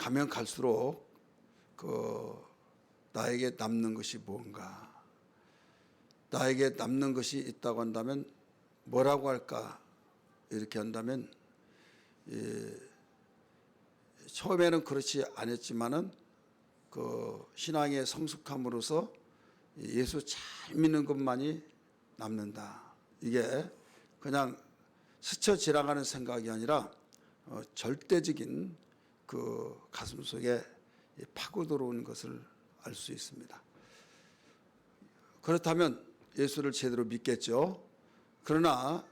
가면 갈수록 나에게 남는 것이 뭔가, 나에게 남는 것이 있다고 한다면 뭐라고 할까, 이렇게 한다면 처음에는 그렇지 않았지만은 신앙의 성숙함으로써 예수 잘 믿는 것만이 남는다. 이게 그냥 스쳐 지나가는 생각이 아니라 절대적인 가슴 속에 파고 들어오는 것을 알 수 있습니다. 그렇다면 예수를 제대로 믿겠죠. 그러나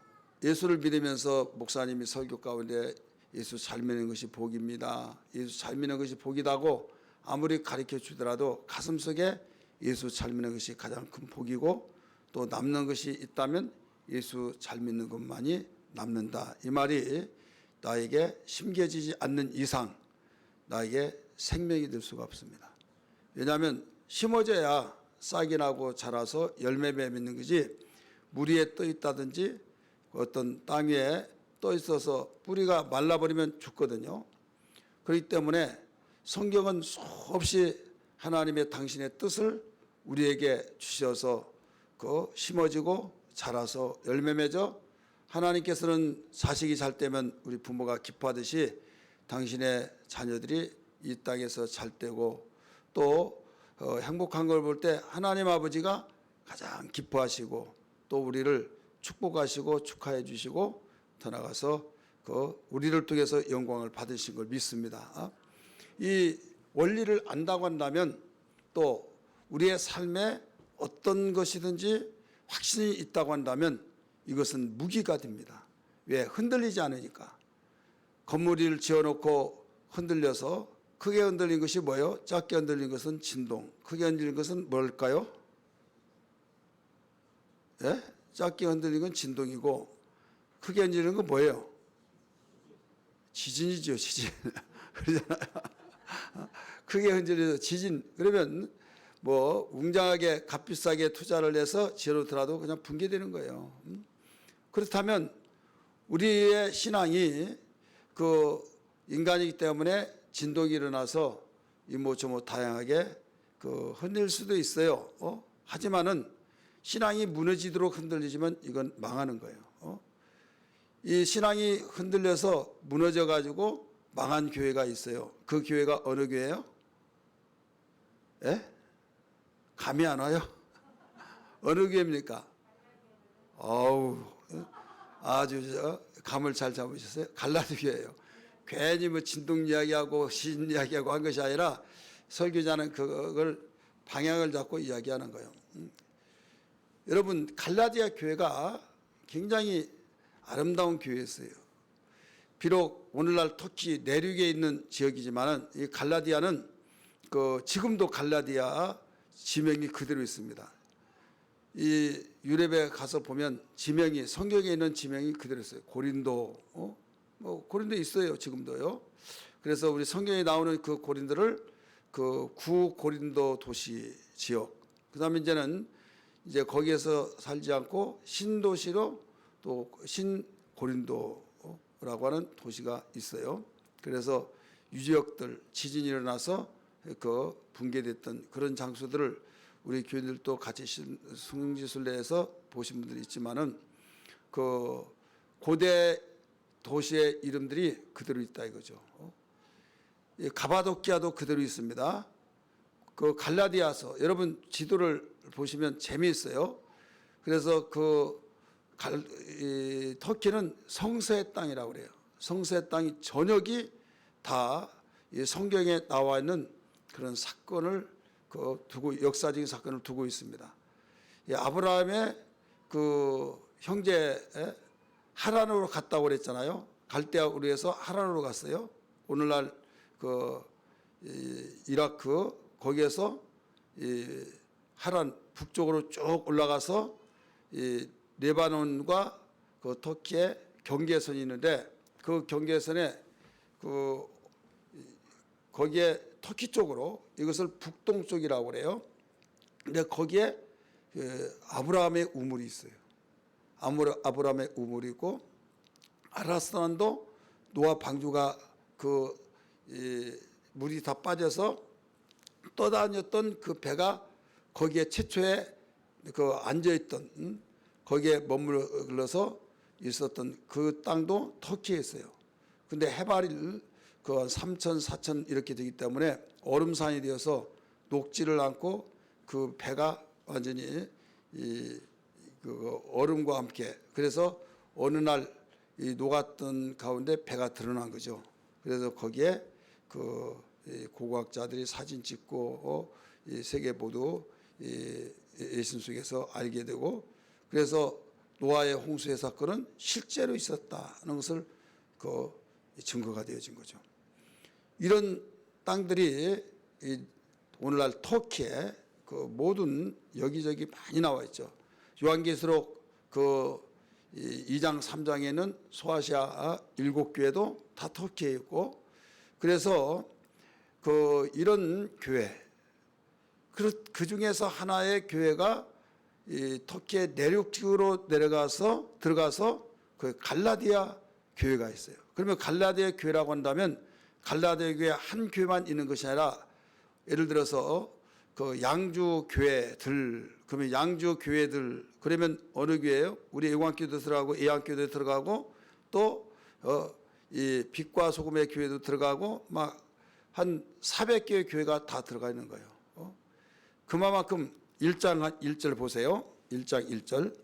예수를 믿으면서 목사님이 설교 가운데 예수 잘 믿는 것이 복입니다, 예수 잘 믿는 것이 복이다고 아무리 가르쳐 주더라도 가슴속에 예수 잘 믿는 것이 가장 큰 복이고, 또 남는 것이 있다면 예수 잘 믿는 것만이 남는다. 이 말이 나에게 심겨지지 않는 이상 나에게 생명이 될 수가 없습니다. 왜냐하면 심어져야 싹이 나고 자라서 열매 맺는 거지, 물 위에 떠 있다든지 어떤 땅 위에 떠 있어서 뿌리가 말라버리면 죽거든요. 그렇기 때문에 성경은 수없이 하나님의 당신의 뜻을 우리에게 주셔서 심어지고 자라서 열매 맺어, 하나님께서는 자식이 잘 되면 우리 부모가 기뻐하듯이 당신의 자녀들이 이 땅에서 잘 되고, 또 행복한 걸 볼 때 하나님 아버지가 가장 기뻐하시고 또 우리를 축복하시고 축하해 주시고 더 나아가서 우리를 통해서 영광을 받으신 걸 믿습니다. 이 원리를 안다고 한다면 또 우리의 삶에 어떤 것이든지 확신이 있다고 한다면 이것은 무기가 됩니다. 왜? 흔들리지 않으니까. 건물을 지어놓고 흔들려서 크게 흔들린 것이 뭐예요? 작게 흔들린 것은 진동. 크게 흔들린 것은 뭘까요? 예? 작게 흔들린 건 진동이고 크게 흔들리는 건 뭐예요? 지진이죠, 지진. 그러잖아요. 크게 흔들려서 지진. 그러면 뭐 웅장하게 값비싸게 투자를 해서 지어놓더라도 그냥 붕괴되는 거예요. 그렇다면 우리의 신앙이 인간이기 때문에 진동이 일어나서 이모저모 다양하게 흔들 수도 있어요. 하지만은 신앙이 무너지도록 흔들리지만 이건 망하는 거예요. 이 신앙이 흔들려서 무너져 가지고 망한 교회가 있어요. 그 교회가 어느 교회예요? 예? 감이 안 와요? 어느 교회입니까? 아주 감을 잘 잡으셨어요. 갈라디 교회예요. 괜히 뭐 진동 이야기하고 시진 이야기하고 한 것이 아니라 설교자는 그걸 방향을 잡고 이야기하는 거예요. 여러분, 갈라디아 교회가 굉장히 아름다운 교회였어요. 비록 오늘날 터키 내륙에 있는 지역이지만은 이 갈라디아는 지금도 갈라디아 지명이 그대로 있습니다. 이 유럽에 가서 보면 지명이, 성경에 있는 지명이 그대로 있어요. 고린도, 고린도 있어요, 지금도요. 그래서 우리 성경에 나오는 그 고린도를 구 고린도 도시 지역, 그 다음에 이제 거기에서 살지 않고 신도시로 또 신고린도라고 하는 도시가 있어요. 그래서 유지역들, 지진이 일어나서 붕괴됐던 그런 장소들을 우리 교인들도 같이 성지순례에서 보신 분들이 있지만은 고대 도시의 이름들이 그대로 있다 이거죠. 가바도키아도 그대로 있습니다. 갈라디아서, 여러분 지도를 보시면 재미있어요. 그래서 터키는 성서의 땅이라고 그래요. 성서의 땅이 전역이 다 성경에 나와 있는 그런 사건을 두고, 역사적인 사건을 두고 있습니다. 아브라함의 형제 하란으로 갔다고 그랬잖아요. 갈대아 우르에서 하란으로 갔어요. 오늘날 이라크 거기에서 하란 북쪽으로 쭉 올라가서 레바논과 터키의 경계선이 있는데, 그 경계선에 거기에 터키 쪽으로, 이것을 북동쪽이라고 그래요. 근데 거기에 아브라함의 우물이 있어요. 아브라함의 우물이 있고, 아라스란도 노아 방주가 물이 다 빠져서 떠다녔던 그 배가 거기에 최초에 그 앉아있던 거기에 머물러서 있었던 그 땅도 터키에 있어요. 근데 해발이 그 3천, 4천 이렇게 되기 때문에 얼음산이 되어서 녹지를 않고 그 배가 완전히 그 얼음과 함께, 그래서 어느 날 이 녹았던 가운데 배가 드러난 거죠. 그래서 거기에 그 고고학자들이 사진 찍고 이 세계 모두 예신 속에서 알게 되고, 그래서 노아의 홍수의 사건은 실제로 있었다는 것을 그 증거가 되어진 거죠. 이런 땅들이 오늘날 터키에 그 모든 여기저기 많이 나와 있죠. 요한계시록 그 2장 3장에는 소아시아 7교회도 다 터키에 있고, 그래서 그 이런 교회, 그 중에서 하나의 교회가 이 터키의 내륙으로 들어가서 그 갈라디아 교회가 있어요. 그러면 갈라디아 교회라고 한다면 갈라디아 교회 한 교회만 있는 것이 아니라, 예를 들어서 그 양주 교회들, 그러면 양주 교회들, 그러면 어느 교회예요? 우리 애광교도 들어가고 애양교도 들어가고 또 이 빛과 소금의 교회도 들어가고 막 한 400개의 교회가 다 들어가 있는 거예요. 그만큼 1장 1절 보세요. 1장 1절.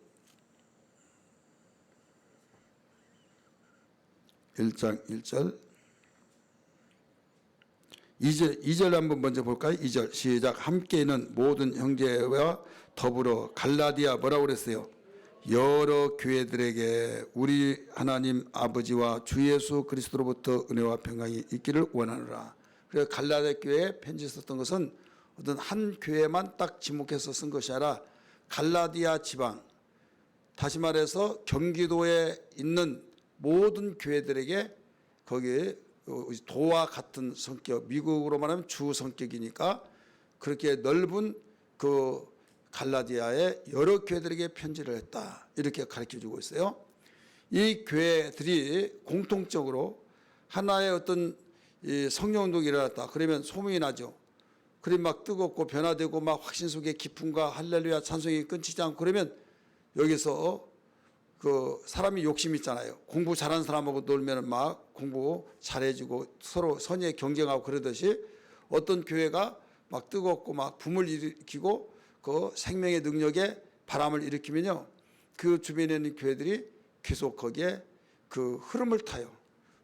1장 1절. 2절 한번 먼저 볼까요? 2절 시작. 함께 있는 모든 형제와 더불어 갈라디아 뭐라고 그랬어요? 여러 교회들에게 우리 하나님 아버지와 주 예수 그리스도로부터 은혜와 평강이 있기를 원하노라. 그래서 갈라디아 교회에 편지 썼던 것은 어떤 한 교회만 딱 지목해서 쓴 것이 아니라 갈라디아 지방, 다시 말해서 경기도에 있는 모든 교회들에게 거기에 도와 같은 성격, 미국으로 말하면 주 성격이니까 그렇게 넓은 그 갈라디아의 여러 교회들에게 편지를 했다, 이렇게 가르쳐주고 있어요. 이 교회들이 공통적으로 하나의 어떤 성령운동이 일어났다 그러면 소문이 나죠. 그러면 막 뜨겁고 변화되고 막 확신 속에 기쁨과 할렐루야 찬송이 끊치지 않고, 그러면 여기서 그 사람이 욕심 있잖아요. 공부 잘하는 사람하고 놀면 막 공부 잘해지고 서로 선의에 경쟁하고 그러듯이 어떤 교회가 막 뜨겁고 막 붐을 일으키고 그 생명의 능력에 바람을 일으키면요, 그 주변에 있는 교회들이 계속 거기에 그 흐름을 타요.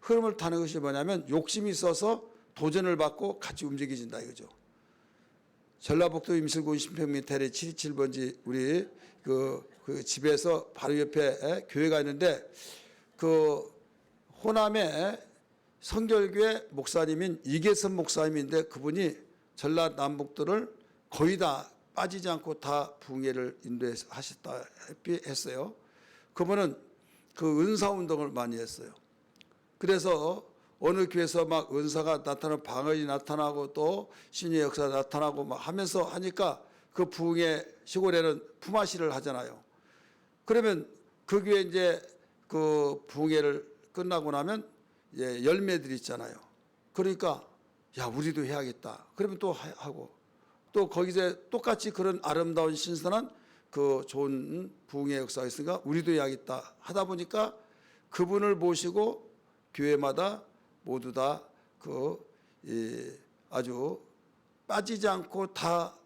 흐름을 타는 것이 뭐냐면 욕심이 있어서 도전을 받고 같이 움직여진다 이거죠. 전라북도 임실군 신평면 대리 727번지 우리 그 집에서 바로 옆에 교회가 있는데, 그 호남의 성결교회 목사님인 이계선 목사님인데, 그분이 전라남북도를 거의 다 빠지지 않고 다 부흥회를 인도하셨다시피 했어요. 그분은 그 은사운동을 많이 했어요. 그래서 어느 교회에서 막 은사가 나타나고 방언이 나타나고 또 신의 역사가 나타나고 막 하면서 하니까 그 부흥회 시골에는 품앗이를 하잖아요. 그러면 그 교회 이제 그 부흥회를 끝나고 나면 열매들이 있잖아요. 그러니까 야 우리도 해야겠다. 그러면 또 하고 또 거기서 똑같이 그런 아름다운 신선한 그 좋은 부흥회 역사가 있으니까 우리도 해야겠다 하다 보니까 그분을 모시고 교회마다 모두 다 그 아주 빠지지 않고 다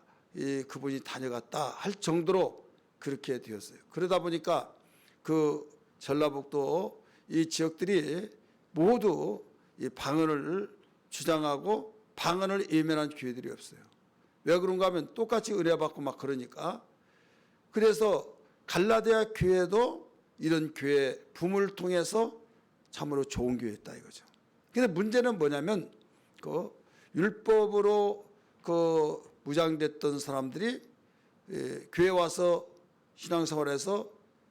그분이 다녀갔다 할 정도로 그렇게 되었어요. 그러다 보니까 그 전라북도 이 지역들이 모두 이 방언을 주장하고 방언을 예면한 교회들이 없어요. 왜 그런가 하면 똑같이 은혜 받고 막 그러니까. 그래서 갈라디아 교회도 이런 교회 붐을 통해서 참으로 좋은 교회였다 이거죠. 근데 문제는 뭐냐면 그 율법으로 그 무장됐던 사람들이 교회 와서 신앙생활에서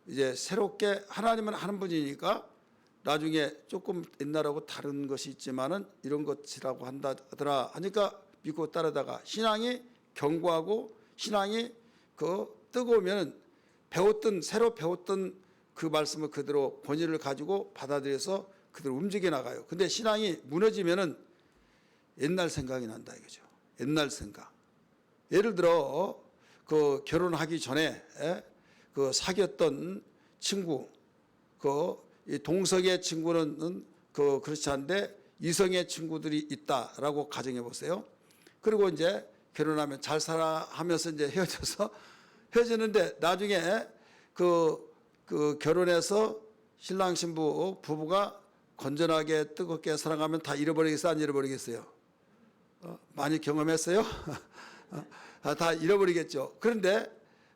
이제 새롭게 하나님은 하는 분이니까 나중에 조금 옛날하고 다른 것이 있지만은 이런 것이라고 한다더라 하니까 믿고 따르다가 신앙이 견고하고 신앙이 그 뜨거우면 새로 배웠던 그 말씀을 그대로 권위를 가지고 받아들여서 그대로 움직여 나가요. 근데 신앙이 무너지면은 옛날 생각이 난다 이거죠. 옛날 생각. 예를 들어 그 결혼하기 전에 그 사귀었던 친구, 그 동성의 친구는 그렇지 않은데 이성의 친구들이 있다라고 가정해 보세요. 그리고 이제 결혼하면 잘 살아 하면서 이제 헤어지는데 나중에 그 결혼해서 신랑 신부 부부가 건전하게 뜨겁게 사랑하면 다 잃어버리겠어요? 안 잃어버리겠어요? 많이 경험했어요? 다 잃어버리겠죠. 그런데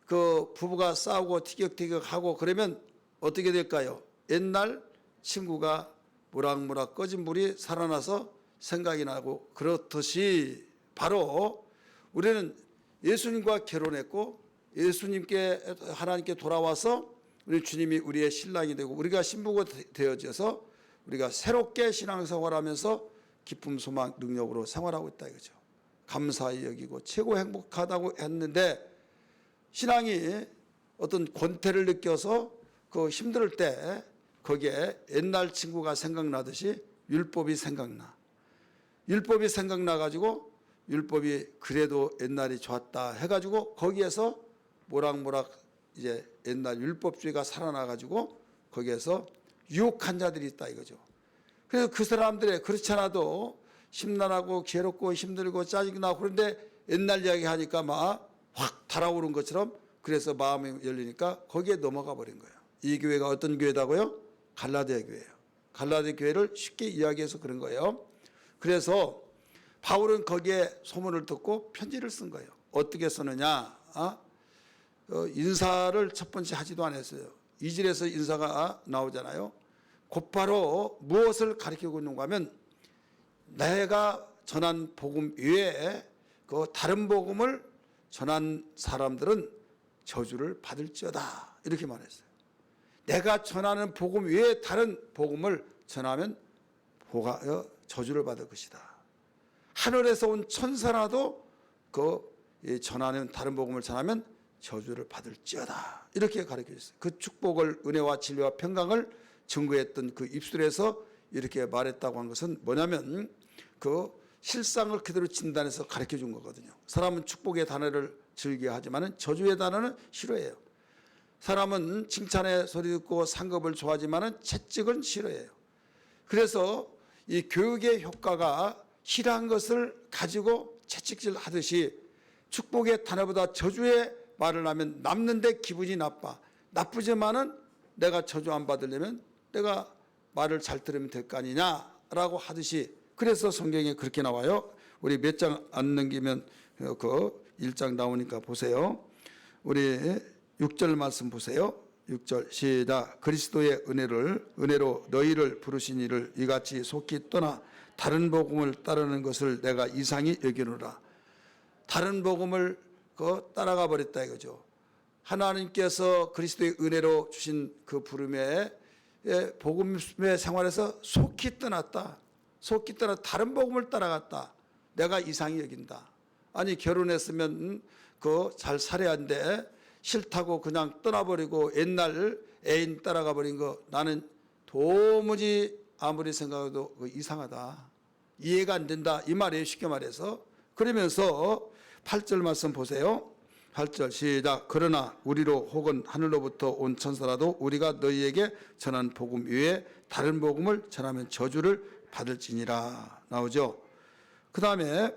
그 부부가 싸우고 티격태격하고 그러면 어떻게 될까요? 옛날 친구가 모락모락 꺼진 불이 살아나서 생각이 나고, 그렇듯이 바로 우리는 예수님과 결혼했고 예수님께 하나님께 돌아와서 우리 주님이 우리의 신랑이 되고 우리가 신부가 되어져서 우리가 새롭게 신앙생활하면서 기쁨, 소망, 능력으로 생활하고 있다 이거죠. 감사히 여기고 최고 행복하다고 했는데 신앙이 어떤 권태를 느껴서 그 힘들 때 거기에 옛날 친구가 생각나듯이 율법이 생각나. 율법이 생각나가지고 율법이 그래도 옛날이 좋았다 해가지고 거기에서 모락모락 이제 옛날 율법주의가 살아나가지고 거기에서 유혹한 자들이 있다 이거죠. 그래서 그 사람들의 그렇지 않아도 심란하고 괴롭고 힘들고 짜증나고 그런데 옛날 이야기 하니까 막 확 달아오른 것처럼 그래서 마음이 열리니까 거기에 넘어가 버린 거예요. 이 교회가 어떤 교회다고요? 갈라디아 교회예요. 갈라디아 교회를 쉽게 이야기해서 그런 거예요. 그래서 바울은 거기에 소문을 듣고 편지를 쓴 거예요. 어떻게 쓰느냐? 인사를 첫 번째 하지도 않았어요. 2절에서 인사가 나오잖아요. 곧바로 무엇을 가리키고 있는가 하면 내가 전한 복음 외에 그 다른 복음을 전한 사람들은 저주를 받을지어다 이렇게 말했어요. 내가 전하는 복음 외에 다른 복음을 전하면 저주를 받을 것이다. 하늘에서 온 천사라도 그 전하는 다른 복음을 전하면 저주를 받을지어다 이렇게 가르쳐 줬어요. 그 축복을 은혜와 진리와 평강을 증거했던 그 입술에서 이렇게 말했다고 한 것은 뭐냐면 그 실상을 그대로 진단해서 가르쳐 준 거거든요. 사람은 축복의 단어를 즐겨하지만 저주의 단어는 싫어해요. 사람은 칭찬의 소리 듣고 상급을 좋아하지만 채찍은 싫어해요. 그래서 이 교육의 효과가 싫어한 것을 가지고 채찍질 하듯이 축복의 단어보다 저주의 말을 하면 남는데 기분이 나빠. 나쁘지만은 내가 저주 안 받으려면 내가 말을 잘 들으면 될 거 아니냐라고 하듯이, 그래서 성경에 그렇게 나와요. 우리 몇 장 안 넘기면 그 1장 나오니까 보세요. 우리 6절 말씀 보세요. 6절 시작. 그리스도의 은혜로 너희를 부르신 이를 이같이 속히 떠나 다른 복음을 따르는 것을 내가 이상히 여기노라. 다른 복음을 따라가 버렸다 이거죠. 하나님께서 그리스도의 은혜로 주신 그 부름에 복음의 생활에서 속히 떠났다. 속히 떠나 다른 복음을 따라갔다. 내가 이상히 여긴다. 아니 결혼했으면 잘 살아야 하는데 싫다고 그냥 떠나버리고 옛날 애인 따라가 버린 거 나는 도무지 아무리 생각해도 이상하다. 이해가 안 된다. 이 말이에요. 쉽게 말해서. 그러면서 8절 말씀 보세요. 8절 시작. 그러나 우리로 혹은 하늘로부터 온 천사라도 우리가 너희에게 전한 복음 외에 다른 복음을 전하면 저주를 받을지니라 나오죠. 그 다음에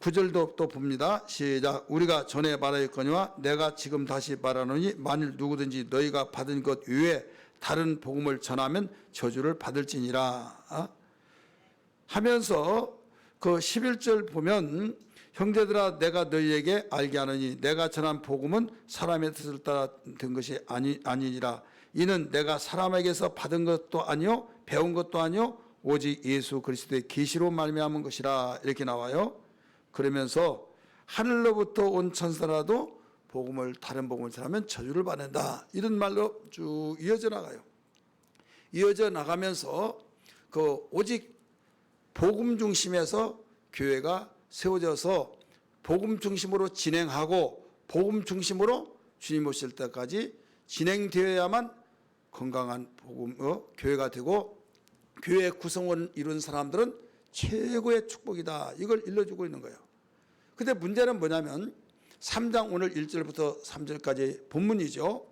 9절도 또 봅니다. 시작. 우리가 전에 말하였거니와 내가 지금 다시 말하노니 만일 누구든지 너희가 받은 것 외에 다른 복음을 전하면 저주를 받을지니라 하면서 그 11절 보면 형제들아 내가 너희에게 알게 하노니 내가 전한 복음은 사람의 뜻을 따라 된 것이 아니니라. 이는 내가 사람에게서 받은 것도 아니요 배운 것도 아니요 오직 예수 그리스도의 계시로 말미암은 것이라 이렇게 나와요. 그러면서 하늘로부터 온 천사라도 다른 복음을 전하면 저주를 받는다. 이런 말로 쭉 이어져 나가요. 이어져 나가면서 오직 복음 중심에서 교회가 세워져서 복음 중심으로 진행하고 복음 중심으로 주님 오실 때까지 진행되어야만 건강한 교회가 되고 교회 구성원 이룬 사람들은 최고의 축복이다. 이걸 일러주고 있는 거예요. 근데 문제는 뭐냐면 3장 오늘 1절부터 3절까지 본문이죠.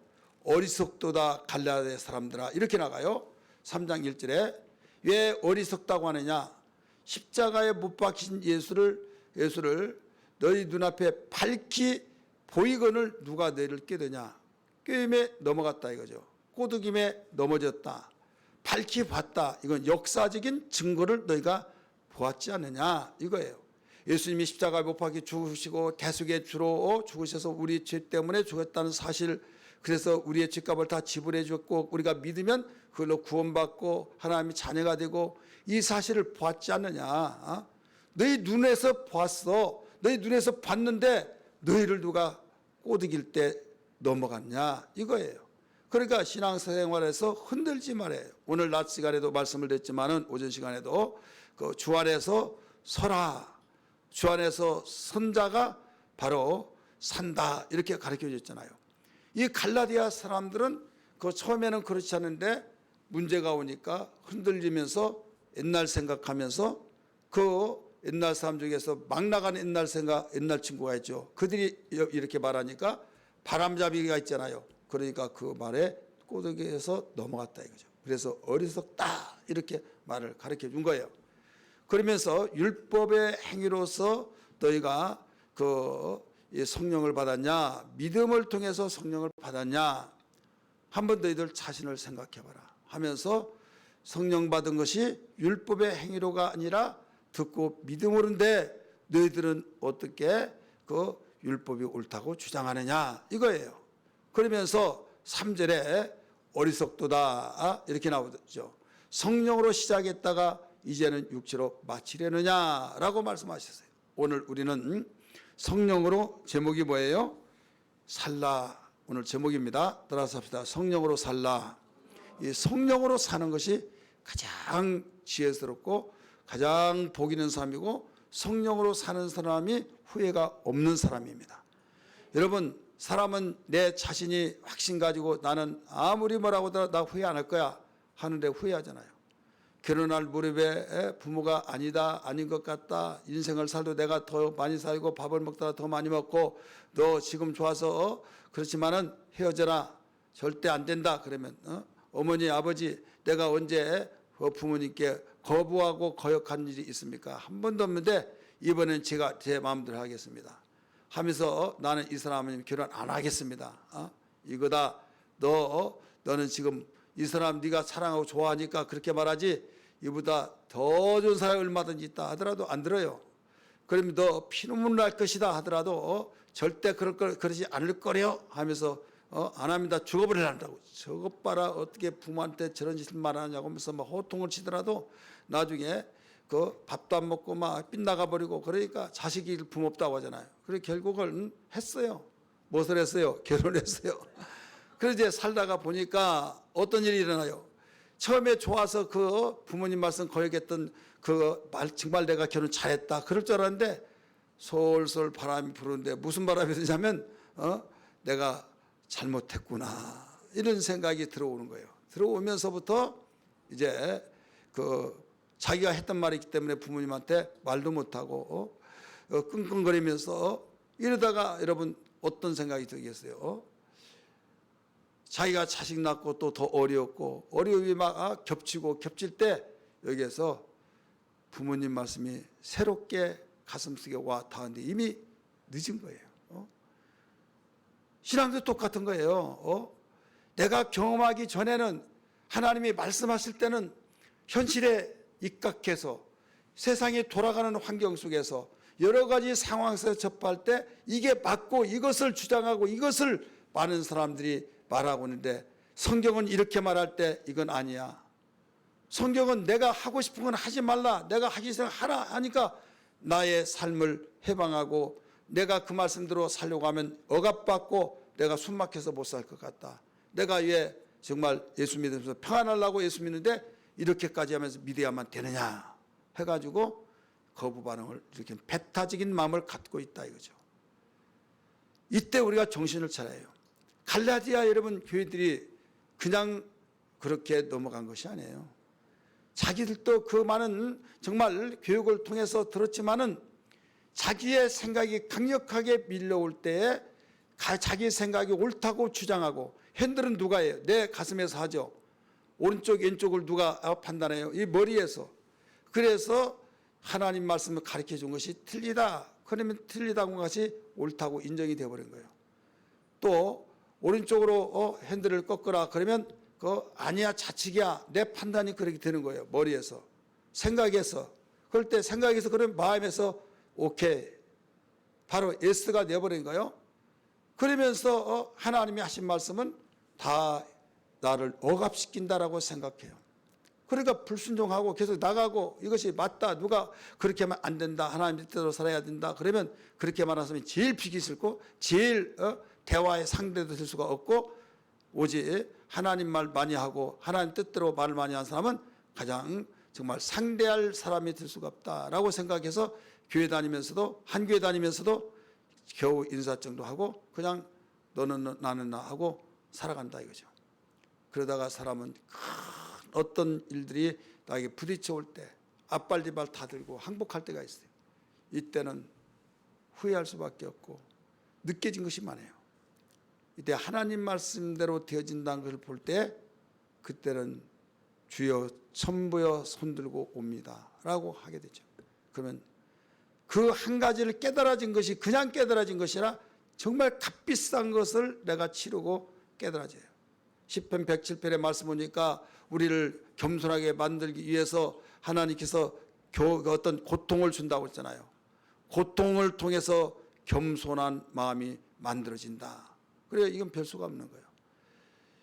어리석도다 갈라디아 사람들아, 이렇게 나가요. 3장 1절에 왜 어리석다고 하느냐? 십자가에 못 박히신 예수를 너희 눈앞에 밝히 보이거늘 누가 너희를 깨드냐? 꾀임에 넘어갔다 이거죠. 꼬드김에 넘어졌다. 밝히 봤다. 이건 역사적인 증거를 너희가 보았지 않느냐 이거예요. 예수님이 십자가에 못 박혀 죽으시고 대속의 주로 죽으셔서 우리 죄 때문에 죽었다는 사실, 그래서 우리의 죄값을 다 지불해 줬고 우리가 믿으면 그걸로 구원받고 하나님의 자녀가 되고, 이 사실을 보았지 않느냐? 너희 눈에서 보았어. 너희 눈에서 봤는데 너희를 누가 꼬드길 때 넘어갔냐 이거예요. 그러니까 신앙생활에서 흔들지 말아요. 오늘 낮 시간에도 말씀을 드렸지만은 오전 시간에도 그 주 안에서 서라. 주 안에서 선 자가 바로 산다. 이렇게 가르쳐 줬잖아요. 이 갈라디아 사람들은 그 처음에는 그렇지 않은데 문제가 오니까 흔들리면서 옛날 생각하면서 그 옛날 사람 중에서 막 나가는 옛날 친구가 있죠. 그들이 이렇게 말하니까 바람잡이가 있잖아요. 그러니까 그 말에 꼬드기에서 넘어갔다 이거죠. 그래서 어리석다 이렇게 말을 가르쳐 준 거예요. 그러면서 율법의 행위로서 너희가 그 성령을 받았냐, 믿음을 통해서 성령을 받았냐, 한번 너희들 자신을 생각해 봐라 하면서 성령 받은 것이 율법의 행위로가 아니라 듣고 믿음으로인데 너희들은 어떻게 그 율법이 옳다고 주장하느냐 이거예요. 그러면서 3절에 어리석도다 이렇게 나오죠. 성령으로 시작했다가 이제는 육체로 마치려느냐라고 말씀하셨어요. 오늘 우리는 성령으로, 제목이 뭐예요? 살라. 오늘 제목입니다. 따라서 합시다. 성령으로 살라. 이 성령으로 사는 것이 가장 지혜스럽고 가장 복 있는 삶이고, 성령으로 사는 사람이 후회가 없는 사람입니다. 여러분, 사람은 내 자신이 확신 가지고 나는 아무리 뭐라고 하더라도 나 후회 안 할 거야 하는데 후회하잖아요. 결혼할 무렵에 부모가 아니다, 아닌 것 같다, 인생을 살도 내가 더 많이 살고 밥을 먹다가 더 많이 먹고 너 지금 좋아서 그렇지만은 헤어져라, 절대 안 된다 그러면 어머니 아버지 내가 언제 부모님께 거부하고 거역한 일이 있습니까? 한 번도 없는데 이번엔 제가 제 마음대로 하겠습니다 하면서 나는 이 사람은 결혼 안 하겠습니다. 이거다. 너는 지금 이 사람 네가 사랑하고 좋아하니까 그렇게 말하지, 이보다 더 좋은 사람이 얼마든지 있다 하더라도 안 들어요. 그러면 너 피눈물 날 것이다 하더라도 절대 그러지 않을 거래요 하면서 안 합니다. 죽어버리란다고. 저것 봐라 어떻게 부모한테 저런 짓을 말하냐고 하면서 막 호통을 치더라도 나중에 그 밥도 안 먹고 막 빗나가 버리고, 그러니까 자식이 부모없다고 하잖아요. 그래 결국은 했어요. 무엇을 했어요? 결혼했어요. 그래서 이제 살다가 보니까 어떤 일이 일어나요? 처음에 좋아서 그 부모님 말씀 거역했던 그 말, 정말 내가 결혼 잘했다 그럴 줄 알았는데 솔솔 바람이 부르는데 무슨 바람이 드냐면 내가 잘못했구나 이런 생각이 들어오는 거예요. 들어오면서부터 이제 그 자기가 했던 말이 있기 때문에 부모님한테 말도 못하고 끙끙거리면서 이러다가 여러분 어떤 생각이 들겠어요? 자기가 자식 낳고 또 더 어려웠고 어려움이 막 겹치고 겹칠 때 여기에서 부모님 말씀이 새롭게 가슴속에 와 닿았는데 이미 늦은 거예요. 신앙도 똑같은 거예요. 내가 경험하기 전에는 하나님이 말씀하실 때는 현실에 입각해서 세상이 돌아가는 환경 속에서 여러 가지 상황에서 접할 때 이게 맞고 이것을 주장하고 이것을 많은 사람들이 말하고 있는데, 성경은 이렇게 말할 때 이건 아니야. 성경은 내가 하고 싶은 건 하지 말라, 내가 하기 싫은 건 하라 하니까 나의 삶을 해방하고 내가 그 말씀대로 살려고 하면 억압받고 내가 숨막혀서 못 살 것 같다. 내가 왜 정말 예수 믿으면서 평안하려고 예수 믿는데 이렇게까지 하면서 믿어야만 되느냐 해가지고 거부 반응을 이렇게 배타적인 마음을 갖고 있다 이거죠. 이때 우리가 정신을 차려요. 갈라디아 여러분 교회들이 그냥 그렇게 넘어간 것이 아니에요. 자기들도 그 많은 정말 교육을 통해서 들었지만은 자기의 생각이 강력하게 밀려올 때에 자기 생각이 옳다고 주장하고, 핸들은 누가 해요? 내 가슴에서 하죠. 오른쪽 왼쪽을 누가 판단해요? 이 머리에서. 그래서 하나님 말씀을 가르쳐 준 것이 틀리다, 그러면 틀리다고 한 것이 옳다고 인정이 되어버린 거예요. 또 오른쪽으로 핸들을 꺾으라 그러면 아니야, 좌측이야, 내 판단이 그렇게 되는 거예요. 머리에서, 생각에서. 그럴 때 생각에서, 그러면 마음에서 오케이, 바로 예스가 되어버린 거예요. 그러면서 하나님이 하신 말씀은 다 나를 억압시킨다라고 생각해요. 그러니까 불순종하고 계속 나가고, 이것이 맞다, 누가 그렇게 하면 안 된다, 하나님 뜻대로 살아야 된다, 그러면 그렇게 말하면 제일 비기 싫고 제일 대화의 상대도 될 수가 없고, 오직 하나님 말 많이 하고 하나님 뜻대로 말을 많이 한 사람은 가장 정말 상대할 사람이 될 수가 없다라고 생각해서 교회 다니면서도, 한 교회 다니면서도 겨우 인사정도 하고 그냥 너는 나는 나 하고 살아간다 이거죠. 그러다가 사람은 큰 어떤 일들이 나에게 부딪혀올 때 앞발뒤발 다 들고 항복할 때가 있어요. 이때는 후회할 수밖에 없고 느껴진 것이 많아요. 이때 하나님 말씀대로 되어진다는 것을 볼 때 그때는 주여 천부여 손들고 옵니다 라고 하게 되죠. 그러면 그 한 가지를 깨달아진 것이 그냥 깨달아진 것이 아니라 정말 값비싼 것을 내가 치르고 깨달아져요. 시편 107편의 말씀 보니까 우리를 겸손하게 만들기 위해서 하나님께서 어떤 고통을 준다고 했잖아요. 고통을 통해서 겸손한 마음이 만들어진다. 그래요. 이건 별 수가 없는 거예요.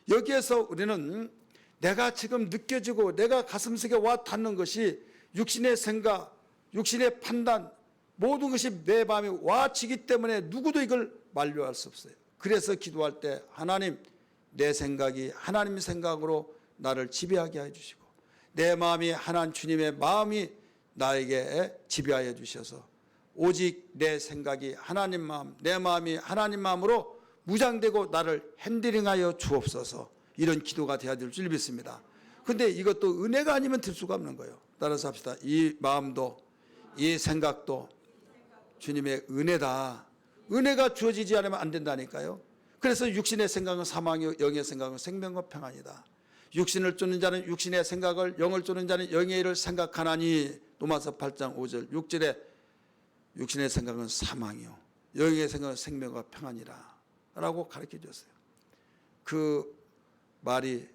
여기에서 우리는 내가 지금 느껴지고 내가 가슴속에 와 닿는 것이 육신의 생각, 육신의 판단, 모든 것이 내 마음에 와치기 때문에 누구도 이걸 만류할 수 없어요. 그래서 기도할 때 하나님, 내 생각이 하나님의 생각으로 나를 지배하게 해주시고 내 마음이 하나님 주님의 마음이 나에게 지배하여 주셔서 오직 내 생각이 하나님 마음, 내 마음이 하나님 마음으로 무장되고 나를 핸들링하여 주옵소서. 이런 기도가 되어야 될 줄 믿습니다. 그런데 이것도 은혜가 아니면 될 수가 없는 거예요. 따라서 합시다. 이 마음도 이 생각도 주님의 은혜다. 은혜가 주어지지 않으면 안 된다니까요. 그래서 육신의 생각은 사망이요 영의 생각은 생명과 평안이다. 육신을 쫓는 자는 육신의 생각을, 영을 쫓는 자는 영의 일을 생각하나니. 로마서 8장 5절 6절에 육신의 생각은 사망이요 영의 생각은 생명과 평안이라 라고 가르쳐 줬어요. 그 말이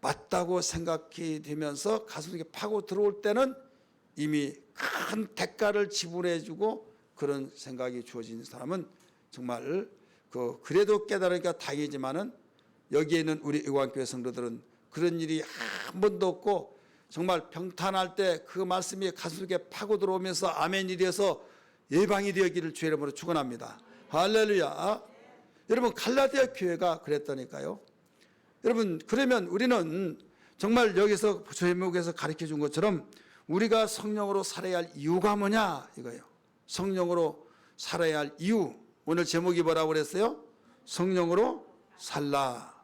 맞다고 생각이 되면서 가슴속에 파고 들어올 때는 이미 큰 대가를 지불해 주고 그런 생각이 주어진 사람은 정말 그래도 깨달으니까 다행이지만은 여기에 있는 우리 의광교회 성도들은 그런 일이 한 번도 없고 정말 평탄할 때 그 말씀이 가슴속에 파고 들어오면서 아멘이 되어서 예방이 되었기를 주의 이름으로 축원합니다. 할렐루야. 여러분 갈라디아 교회가 그랬다니까요. 여러분 그러면 우리는 정말 여기서 제목에서 가르쳐 준 것처럼 우리가 성령으로 살아야 할 이유가 뭐냐 이거예요. 성령으로 살아야 할 이유. 오늘 제목이 뭐라고 그랬어요? 성령으로 살라.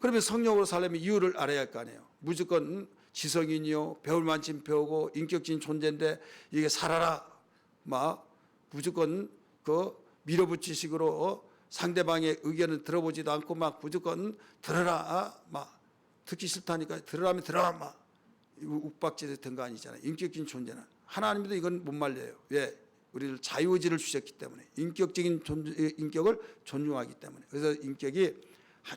그러면 성령으로 살려면 이유를 알아야 할 거 아니에요. 무조건 지성인이요 배울 만큼 배우고 인격적인 존재인데 이게 살아라 막 무조건 밀어붙이식으로 상대방의 의견을 들어보지도 않고 막 무조건 들어라 막 듣기 싫다니까 들으라면 들어라 막 욱박지대 된 거 아니잖아요. 인격적인 존재는 하나님도 이건 못 말려요. 왜? 우리를 자유의지를 주셨기 때문에 인격적인 인격을 존중하기 때문에. 그래서 인격이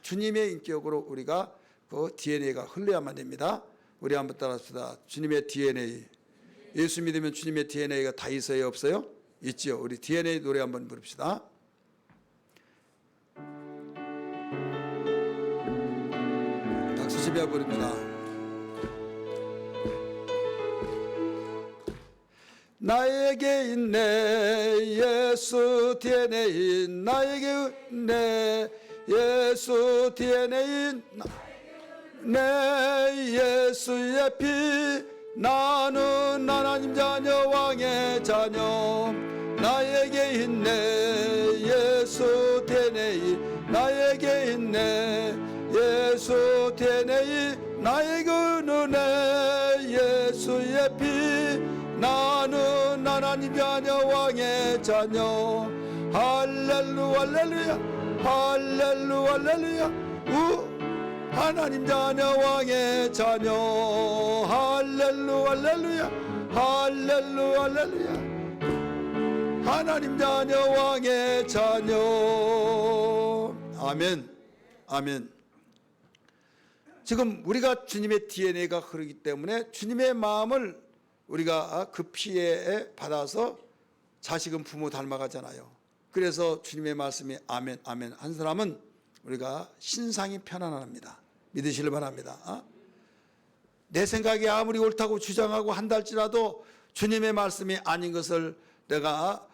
주님의 인격으로 우리가 그 DNA가 흘러야만 됩니다. 우리 한번 따라합시다. 주님의 DNA. 예수 믿으면 주님의 DNA가 다 있어요 없어요? 있죠. 우리 DNA 노래 한번 부릅시다. 박수치며 부릅니다. 나에게 있네 예수 DNA 나에게 있네 예수 DNA 내 예수의 피 나는 하나님 자녀 왕의 자녀 나에게 있네 예수 DNA 나에게 있네 예수 DNA 나에게는 은혜 예수의 피 나는 하나님 자녀 왕의 자녀 할렐루야 할렐루야 할렐루야 할렐루야 하나님 자녀 왕의 자녀 할렐루야 할렐루야 할렐루야 할렐루야 하나님 자녀 왕의 자녀. 아멘 아멘. 지금 우리가 주님의 DNA가 흐르기 때문에 주님의 마음을 우리가 그 피에 받아서 자식은 부모 닮아가잖아요. 그래서 주님의 말씀이 아멘 아멘 한 사람은 우리가 신상이 편안합니다. 믿으시길 바랍니다. 내 생각이 아무리 옳다고 주장하고 한달지라도 주님의 말씀이 아닌 것을 내가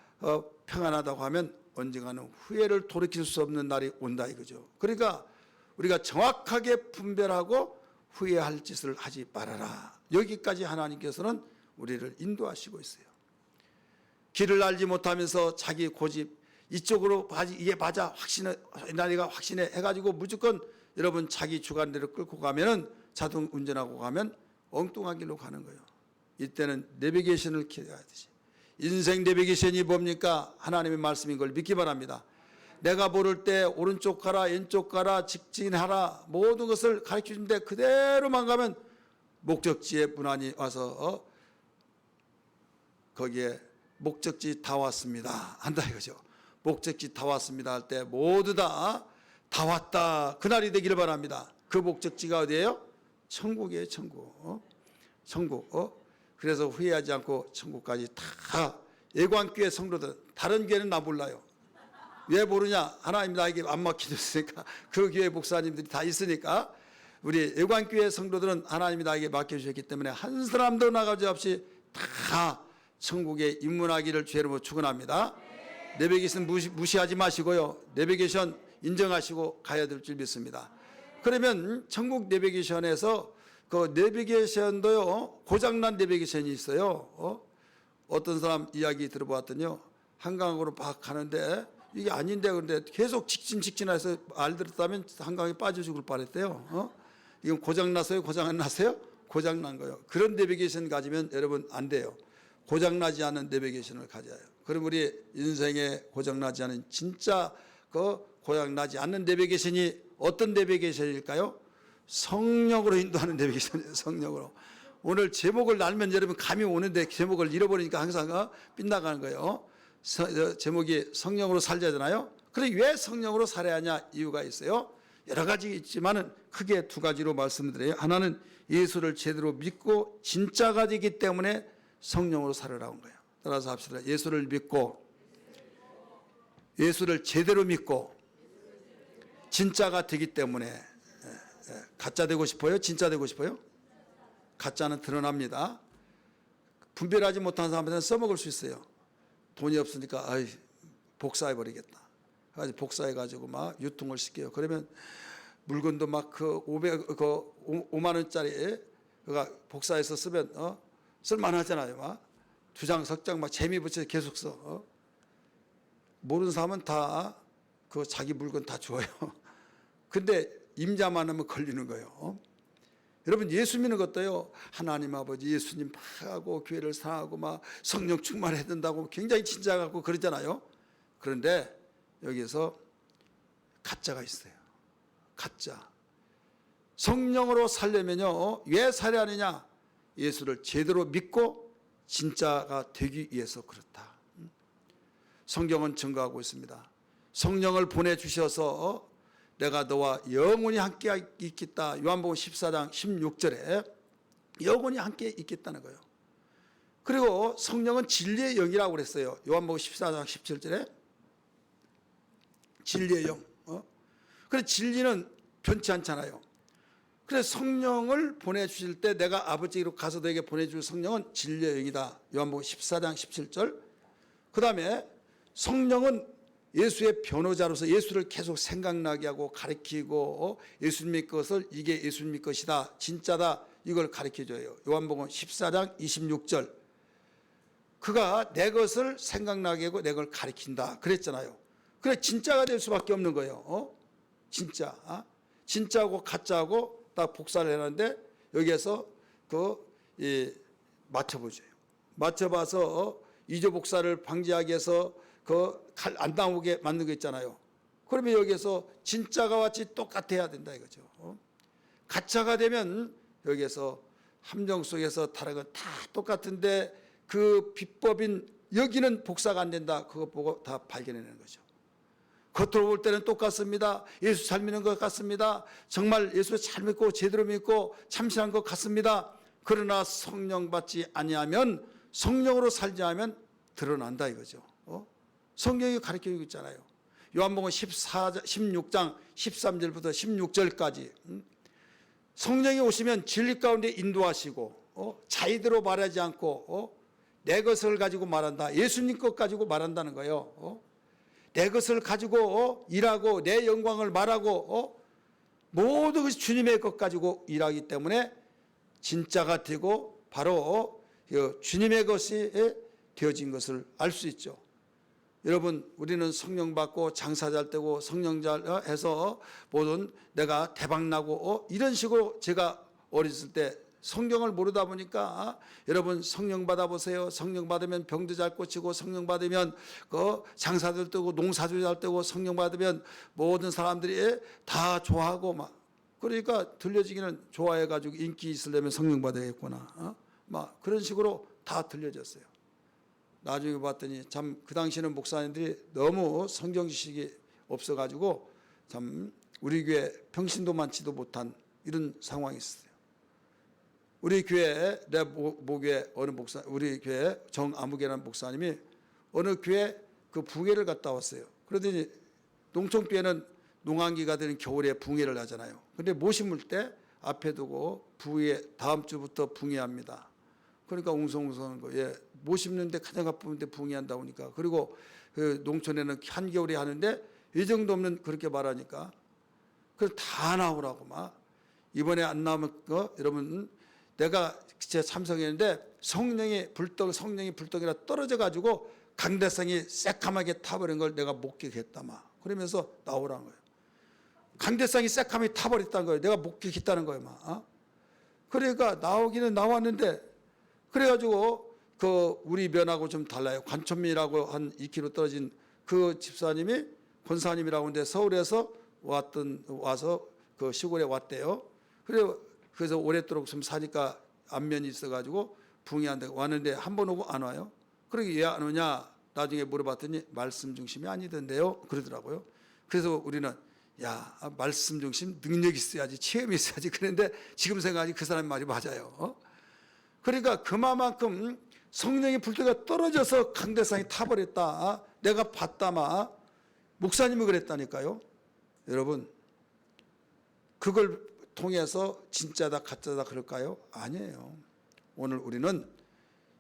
평안하다고 하면 언젠가는 후회를 돌이킬 수 없는 날이 온다 이거죠. 그러니까 우리가 정확하게 분별하고 후회할 짓을 하지 말아라. 여기까지 하나님께서는 우리를 인도하시고 있어요. 길을 알지 못하면서 자기 고집 이쪽으로 이게 맞아 확신해 나리가 확신해 해가지고 무조건 여러분 자기 주관대로 끌고 가면은 자동 운전하고 가면 엉뚱한 길로 가는 거예요. 이때는 내비게이션을 켜야 되지. 인생 내비게이션이 뭡니까? 하나님의 말씀인 걸 믿기 바랍니다. 내가 모를 때 오른쪽 가라 왼쪽 가라 직진하라 모든 것을 가르쳐 주는데 그대로만 가면 목적지에 무난히 와서 거기에 목적지 다 왔습니다 한다 이거죠. 목적지 다 왔습니다 할 때 모두 다 왔다 그날이 되기를 바랍니다. 그 목적지가 어디예요? 천국이에요. 천국. 그래서 후회하지 않고 천국까지 다 예관교회 성도들 다른 교회는 나 몰라요. 왜 모르냐? 하나님 나에게 안 맡겨줬으니까 그 교회 목사님들이 다 있으니까 우리 예관교회 성도들은 하나님이 나에게 맡겨주셨기 때문에 한 사람도 나가지 없이 다 천국에 입문하기를 주의 이름으로 축원합니다. 내비게이션 무시하지 마시고요. 내비게이션 인정하시고 가야 될 줄 믿습니다. 그러면 천국 내비게이션에서 그 내비게이션도요 고장난 내비게이션이 있어요. 어떤 사람 이야기 들어보았더니요 한강으로 막 가는데 이게 아닌데 그런데 계속 직진해서 알들었다면 한강에 빠져 죽을 뻔했대요. 이건 고장났어요? 고장 안 났어요? 고장난 거예요. 그런 내비게이션 가지면 여러분 안 돼요. 고장나지 않은 내비게이션을 가져야 해요. 그럼 우리 인생에 고장나지 않은 진짜 그 고장나지 않는 내비게이션이 어떤 내비게이션일까요? 성령으로 인도하는 내비게이션이에요. 성령으로. 오늘 제목을 알면 여러분 감이 오는데 제목을 잃어버리니까 항상 빗나가는 거예요. 제목이 성령으로 살자잖아요. 그래 왜 성령으로 살아야 하냐 이유가 있어요. 여러 가지 있지만은 크게 두 가지로 말씀드려요. 하나는 예수를 제대로 믿고 진짜가 되기 때문에 성령으로 살아라온 거예요. 따라서 합시다. 예수를 믿고 예수를 제대로 믿고 진짜가 되기 때문에 가짜 되고 싶어요? 진짜 되고 싶어요? 가짜는 드러납니다. 분별하지 못한 사람한테는 써먹을 수 있어요. 돈이 없으니까 복사해버리겠다. 그래서 복사해가지고 막 유통을 시켜요. 그러면 물건도 막 그 5만 원짜리 그가 복사해서 쓰면 쓸만하잖아요. 막 2장, 3장 막 재미 붙여서 계속 써. 모르는 사람은 다 그 자기 물건 다 줘요. 근데 임자만 하면 걸리는 거예요. 여러분 예수 믿는 것도요. 하나님 아버지 예수님 막 하고 교회를 사랑하고 막 성령 충만해야 된다고 굉장히 진짜 갖고 그러잖아요. 그런데 여기서 가짜가 있어요. 가짜. 성령으로 살려면요. 왜 살아야 하느냐? 예수를 제대로 믿고 진짜가 되기 위해서 그렇다. 성경은 증거하고 있습니다. 성령을 보내주셔서 내가 너와 영원히 함께 있겠다. 요한복음 14장 16절에 영원히 함께 있겠다는 거예요. 그리고 성령은 진리의 영이라고 그랬어요. 요한복음 14장 17절에 진리의 영. 그래서 진리는 변치 않잖아요. 그래서 성령을 보내주실 때 내가 아버지로 가서 너에게 보내줄 성령은 진리의 영이다. 요한복음 14장 17절. 그 다음에 성령은 예수의 변호자로서 예수를 계속 생각나게 하고 가르치고 예수님의 것을 이게 예수님의 것이다. 진짜다. 이걸 가르쳐줘요. 요한복음 14장 26절. 그가 내 것을 생각나게 하고 내 걸 가르친다. 그랬잖아요. 그래 진짜가 될 수밖에 없는 거예요. 진짜. 진짜하고 가짜하고 딱 복사를 해놨는데 여기에서 맞춰보죠. 맞춰봐서 이조 복사를 방지하기 위해서 그 칼 안 나오게 만든 거 있잖아요. 그러면 여기에서 진짜가 같이 똑같아야 된다 이거죠. 가짜가 되면 여기에서 함정 속에서 다른 건 다 똑같은데 그 비법인 여기는 복사가 안 된다. 그거 보고 다 발견해내는 거죠. 겉으로 볼 때는 똑같습니다. 예수 잘 믿는 것 같습니다. 정말 예수 잘 믿고 제대로 믿고 참신한 것 같습니다. 그러나 성령 받지 아니하면, 성령으로 살지 않으면 드러난다 이거죠. 성경이 가르쳐주고 있잖아요. 요한복음 16장 13절부터 16절까지 성령이 오시면 진리 가운데 인도하시고 자의대로 말하지 않고 내 것을 가지고 말한다. 예수님 것 가지고 말한다는 거예요. 내 것을 가지고 일하고 내 영광을 말하고 모든 것이 주님의 것 가지고 일하기 때문에 진짜가 되고 바로 주님의 것이 되어진 것을 알 수 있죠. 여러분, 우리는 성령 받고 장사 잘 되고 성령 잘 해서 모든 내가 대박 나고 이런 식으로 제가 어렸을 때 성경을 모르다 보니까 여러분 성령 받아보세요. 성령 받으면 병도 잘 고치고 성령 받으면 장사도 되고 농사도 잘 되고 성령 받으면 모든 사람들이 다 좋아하고 막 그러니까 들려지기는 좋아해가지고 인기 있으려면 성령 받아야겠구나. 막 그런 식으로 다 들려졌어요. 나중에 봤더니 참 그 당시에는 목사님들이 너무 성경 지식이 없어가지고 참 우리 교회 평신도 많지도 못한 이런 상황이 있었어요. 우리 교회 내 모교회 어느 목사, 우리 교회 정아무개라는 목사님이 어느 교회 그 붕해를 갔다 왔어요. 그러더니 농촌교회는 농한기가 되는 겨울에 붕해를 하잖아요. 근데 못 심을 때 앞에 두고 붕해 다음 주부터 붕해합니다. 그러니까 웅성웅성한 거예요. 못 심는데 가장 바쁜데 붕해한다 보니까. 그리고 그 농촌에는 한겨울에 하는데 이 정도 없는 그렇게 말하니까 그걸 다 나오라고 막 이번에 안 나오면 여러분 내가 진짜 참석했는데 성령이 불덩이라 떨어져 가지고 강대상이 새카맣게 타버린 걸 내가 목격했다 막 그러면서 나오라는 거예요. 강대상이 새카맣게 타버렸다는 거예요. 내가 목격했다는 거예요 막. 그러니까 나오기는 나왔는데 그래가지고 그 우리 면하고 좀 달라요. 관천면이라고 한 2km 떨어진 그 집사님이 권사님이라고 하는데 서울에서 와서 그 시골에 왔대요. 그래서 오랫도록 좀 사니까 안면이 있어가지고 붕해한다고 왔는데 한 번 오고 안 와요. 그러게 왜 안 오냐 나중에 물어봤더니 말씀 중심이 아니던데요 그러더라고요. 그래서 우리는 야 말씀 중심 능력 있어야지 체험이 있어야지 그런데 지금 생각하니 그 사람 말이 맞아요. 그러니까 그만큼 성령의 불도가 떨어져서 강대상이 타버렸다. 내가 봤다마 목사님이 그랬다니까요. 여러분 그걸 통해서 진짜다 가짜다 그럴까요? 아니에요. 오늘 우리는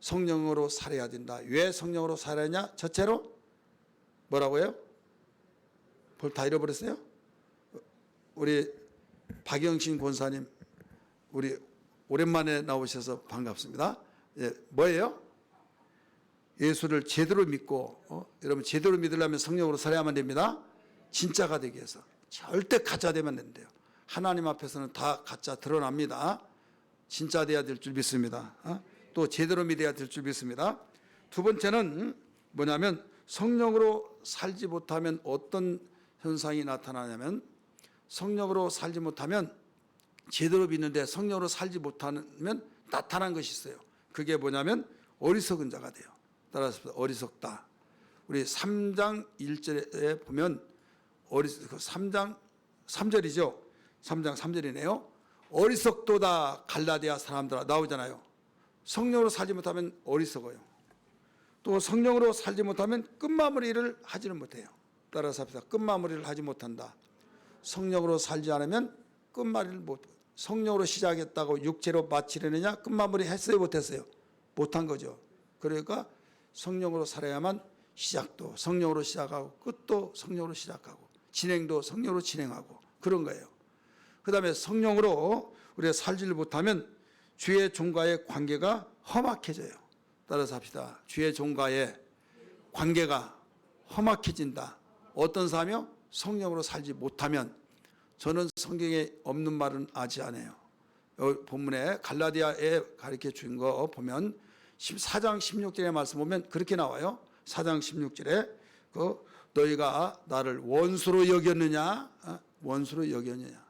성령으로 살아야 된다. 왜 성령으로 살아야냐? 첫째로 뭐라고요? 뭘 다 잃어버렸어요? 우리 박영신 권사님 우리 오랜만에 나오셔서 반갑습니다. 예, 뭐예요? 예수를 제대로 믿고 여러분 제대로 믿으려면 성령으로 살아야만 됩니다. 진짜가 되기 위해서 절대 가짜 되면 안 돼요. 하나님 앞에서는 다 가짜 드러납니다. 진짜 돼야 될 줄 믿습니다. 또 제대로 믿어야 될 줄 믿습니다. 두 번째는 뭐냐면 성령으로 살지 못하면 어떤 현상이 나타나냐면 성령으로 살지 못하면 제대로 믿는데 성령으로 살지 못하면 나타난 것이 있어요. 그게 뭐냐면 어리석은 자가 돼요. 따라서 어리석다. 우리 3장 1절에 보면 3장 3절이죠. 3장 3절이네요. 어리석도다 갈라디아 사람들아 나오잖아요. 성령으로 살지 못하면 어리석어요. 또 성령으로 살지 못하면 끝마무리를 하지는 못해요. 따라서 합시다. 끝마무리를 하지 못한다. 성령으로 살지 않으면 끝마무리를 성령으로 시작했다고 육체로 마치려느냐? 끝마무리 했어요 못했어요? 못한 거죠. 그러니까 성령으로 살아야만 시작도 성령으로 시작하고 끝도 성령으로 시작하고 진행도 성령으로 진행하고 그런 거예요. 그 다음에 성령으로 우리가 살지를 못하면 주의 종과의 관계가 험악해져요. 따라서 합시다. 주의 종과의 관계가 험악해진다. 어떤 사람이요? 성령으로 살지 못하면. 저는 성경에 없는 말은 아지 않아요. 본문에 갈라디아에 가르쳐 준 거 보면 4장 16절의 말씀 보면 그렇게 나와요. 4장 16절에 너희가 나를 원수로 여겼느냐, 원수로 여겼느냐.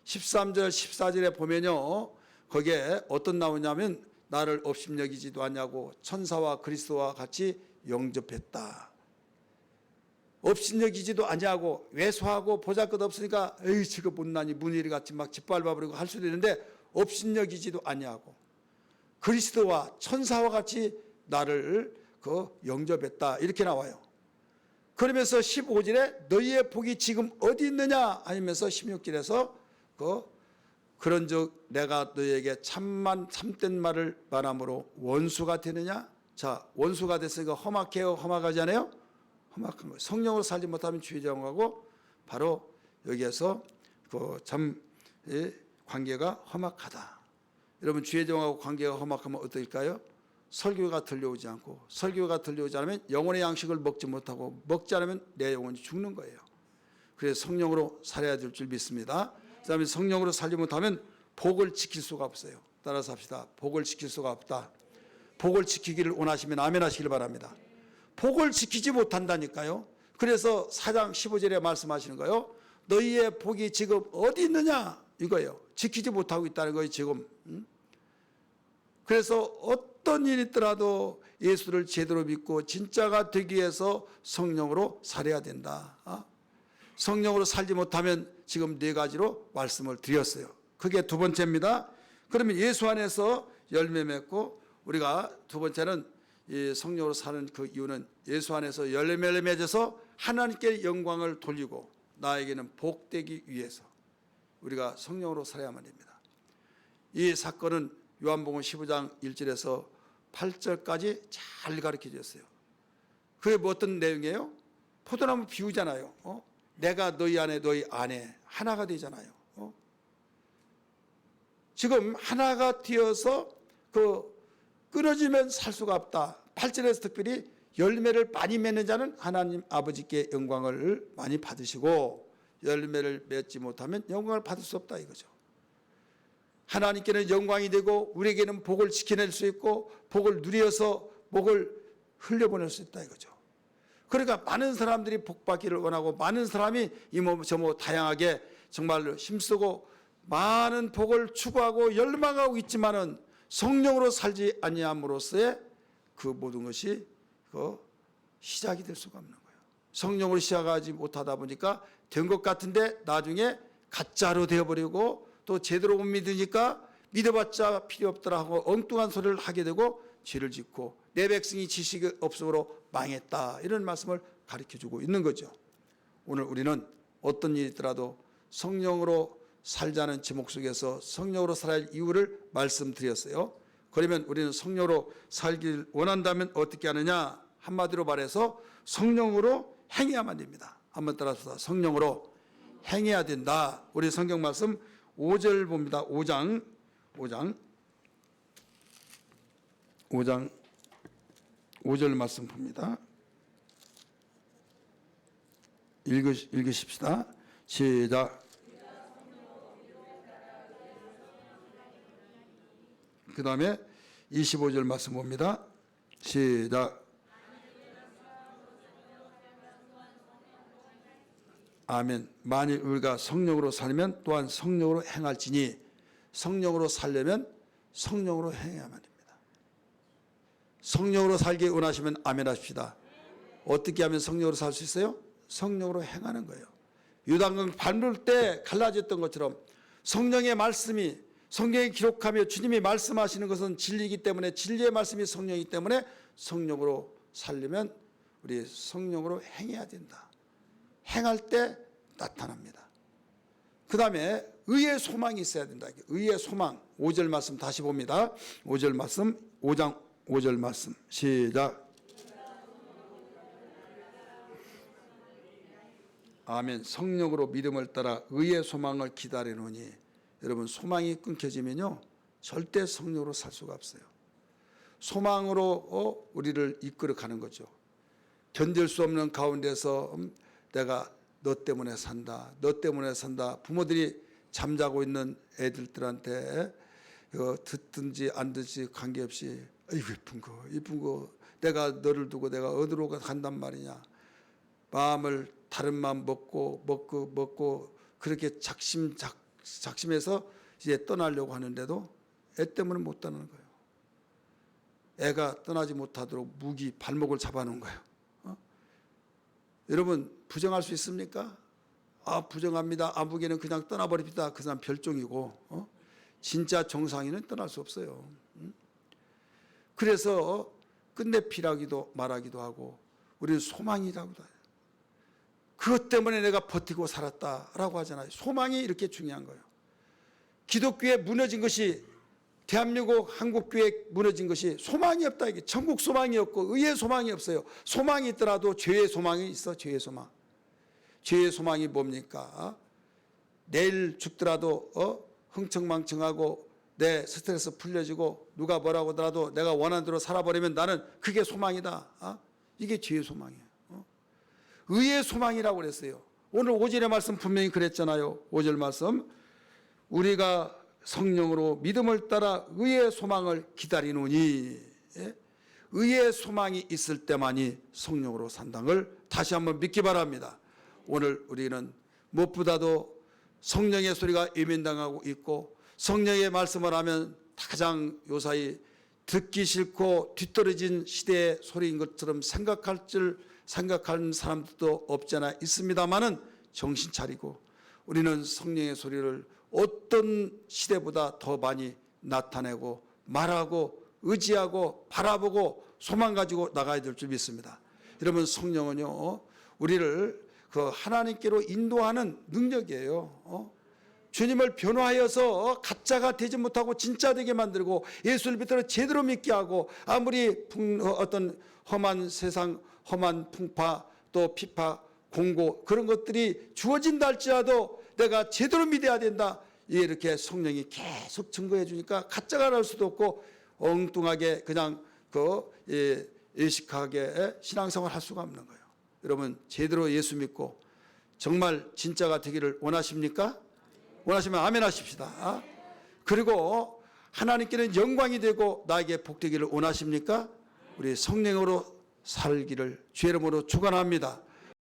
13절 14절에 보면요, 거기에 어떤 나오냐면 나를 업신여기지도 않냐고 천사와 그리스도와 같이 영접했다. 업신여기지도 않냐고 왜소하고 보잘것없으니까 에이 저거 못나니 문일이 같이 막 짓밟아버리고 할 수도 있는데 업신여기지도 않냐고 그리스도와 천사와 같이 나를 영접했다 이렇게 나와요. 그러면서 15절에 너희의 복이 지금 어디 있느냐 하면서 16절에서 그런즉 내가 너희에게 참된 말을 말함으로 원수가 되느냐. 자, 원수가 됐으니까 험악해요, 험악하지 않아요? 험악한 거예요. 성령으로 살지 못하면 주의 정하고 바로 여기에서 관계가 험악하다. 여러분 주의 정하고 관계가 험악하면 어떨까요? 설교가 들려오지 않고 설교가 들려오지 않으면 영혼의 양식을 먹지 못하고 먹지 않으면 내 영혼이 죽는 거예요. 그래서 성령으로 살아야 될 줄 믿습니다. 그다음에 성령으로 살지 못하면 복을 지킬 수가 없어요. 따라서 합시다. 복을 지킬 수가 없다. 복을 지키기를 원하시면 아멘 하시길 바랍니다. 복을 지키지 못한다니까요. 그래서 4장 15절에 말씀하시는 거예요. 너희의 복이 지금 어디 있느냐 이거예요. 지키지 못하고 있다는 거예요 지금. 그래서 어떤 일이 있더라도 예수를 제대로 믿고 진짜가 되기 위해서 성령으로 살아야 된다. 성령으로 살지 못하면 지금 네 가지로 말씀을 드렸어요. 그게 두 번째입니다. 그러면 예수 안에서 열매 맺고 우리가 두 번째는 이 성령으로 사는 그 이유는 예수 안에서 열매를 맺어서 하나님께 영광을 돌리고 나에게는 복되기 위해서 우리가 성령으로 살아야만 됩니다. 이 사건은 요한복음 15장 1절에서 8절까지 잘 가르쳐 주셨어요. 그게 뭐 어떤 내용이에요? 포도나무 비유잖아요. 내가 너희 안에 너희 안에 하나가 되잖아요. 지금 하나가 되어서 끊어지면 살 수가 없다. 8절에서 특별히 열매를 많이 맺는 자는 하나님 아버지께 영광을 많이 받으시고 열매를 맺지 못하면 영광을 받을 수 없다 이거죠. 하나님께는 영광이 되고 우리에게는 복을 지켜낼 수 있고 복을 누려서 복을 흘려보낼 수 있다 이거죠. 그러니까 많은 사람들이 복받기를 원하고 많은 사람이 이모저모 다양하게 정말로 힘쓰고 많은 복을 추구하고 열망하고 있지만은 성령으로 살지 아니함으로써의 그 모든 것이 시작이 될 수가 없는 거예요. 성령으로 시작하지 못하다 보니까 된 것 같은데 나중에 가짜로 되어버리고 또 제대로 못 믿으니까 믿어봤자 필요 없더라 하고 엉뚱한 소리를 하게 되고 죄를 짓고 내 백성이 지식이 없음으로 망했다 이런 말씀을 가르쳐주고 있는 거죠. 오늘 우리는 어떤 일이 있더라도 성령으로 살자는 제목 속에서 성령으로 살아야 할 이유를 말씀드렸어요. 그러면 우리는 성령으로 살길 원한다면 어떻게 하느냐? 한마디로 말해서 성령으로 행해야만 됩니다. 한번 따라서 성령으로 행해야 된다. 우리 성경 말씀 5절 봅니다. 5장 5절 말씀 봅니다. 읽으십시다. 시작. 그 다음에 25절 말씀 봅니다. 시작. 아멘. 만일 우리가 성령으로 살면 또한 성령으로 행할지니 성령으로 살려면 성령으로 행해야만 됩니다. 성령으로 살기 원하시면 아멘 하십시다. 어떻게 하면 성령으로 살 수 있어요? 성령으로 행하는 거예요. 요단강 밟을 때 갈라졌던 것처럼 성령의 말씀이 성경에 기록하며 주님이 말씀하시는 것은 진리이기 때문에 진리의 말씀이 성령이기 때문에 성령으로 살려면 우리 성령으로 행해야 된다. 행할 때 나타납니다. 그 다음에 의의 소망이 있어야 된다. 의의 소망 5절 말씀 다시 봅니다. 5절 말씀 5장 5절 말씀 시작. 아멘. 성령으로 믿음을 따라 의의 소망을 기다리노니 여러분 소망이 끊겨지면요 절대 성령으로 살 수가 없어요. 소망으로 우리를 이끌어가는 거죠. 견딜 수 없는 가운데서 내가 너 때문에 산다. 너 때문에 산다. 부모들이 잠자고 있는 애들한테 듣든지 안 듣든지 관계없이 아이고 이쁜 거 내가 너를 두고 내가 어디로 간단 말이냐. 마음을 다른 마음 먹고 그렇게 작심해서 이제 떠나려고 하는데도 애 때문에 못 떠나는 거예요. 애가 떠나지 못하도록 발목을 잡아놓은 거예요. 여러분 부정할 수 있습니까? 부정합니다. 아무개는 그냥 떠나버립니다. 그 사람 별종이고 진짜 정상인은 떠날 수 없어요. 그래서 끝내 피라기도 말하기도 하고 우리는 소망이라고 해요. 그것 때문에 내가 버티고 살았다라고 하잖아요. 소망이 이렇게 중요한 거예요. 기독교에 무너진 것이 대한민국 한국교회 무너진 것이 소망이 없다. 이게 천국 소망이 없고 의의 소망이 없어요. 소망이 있더라도 죄의 소망이 있어. 죄의 소망. 죄의 소망이 뭡니까? 내일 죽더라도 흥청망청하고 내 스트레스 풀려지고 누가 뭐라고 하더라도 내가 원하는 대로 살아버리면 나는 그게 소망이다. 이게 죄의 소망이에요. 의의 소망이라고 그랬어요. 오늘 5절의 말씀 분명히 그랬잖아요. 5절 말씀 우리가 성령으로 믿음을 따라 의의 소망을 기다리노니 의의 소망이 있을 때만이 성령으로 산다는 걸 다시 한번 믿기 바랍니다. 오늘 우리는 무엇보다도 성령의 소리가 예민당하고 있고 성령의 말씀을 하면 가장 요사이 듣기 싫고 뒤떨어진 시대의 소리인 것처럼 생각하는 사람들도 없지 않아 있습니다만은 정신 차리고 우리는 성령의 소리를 어떤 시대보다 더 많이 나타내고 말하고 의지하고 바라보고 소망 가지고 나가야 될 줄 믿습니다. 여러분 성령은요 우리를 그 하나님께로 인도하는 능력이에요. 주님을 변화하여서 가짜가 되지 못하고 진짜 되게 만들고 예수를 믿도록 제대로 믿게 하고 아무리 어떤 험한 세상 험한 풍파 또 피파 공고 그런 것들이 주어진다 할지라도 내가 제대로 믿어야 된다. 이렇게 성령이 계속 증거해 주니까 가짜가 날 수도 없고 엉뚱하게 그냥 의식하게 신앙생활 할 수가 없는 거예요. 여러분 제대로 예수 믿고 정말 진짜가 되기를 원하십니까? 원하시면 아멘 하십시다. 그리고 하나님께는 영광이 되고 나에게 복되기를 원하십니까? 우리 성령으로 살기를 주의 이름으로 축원합니다.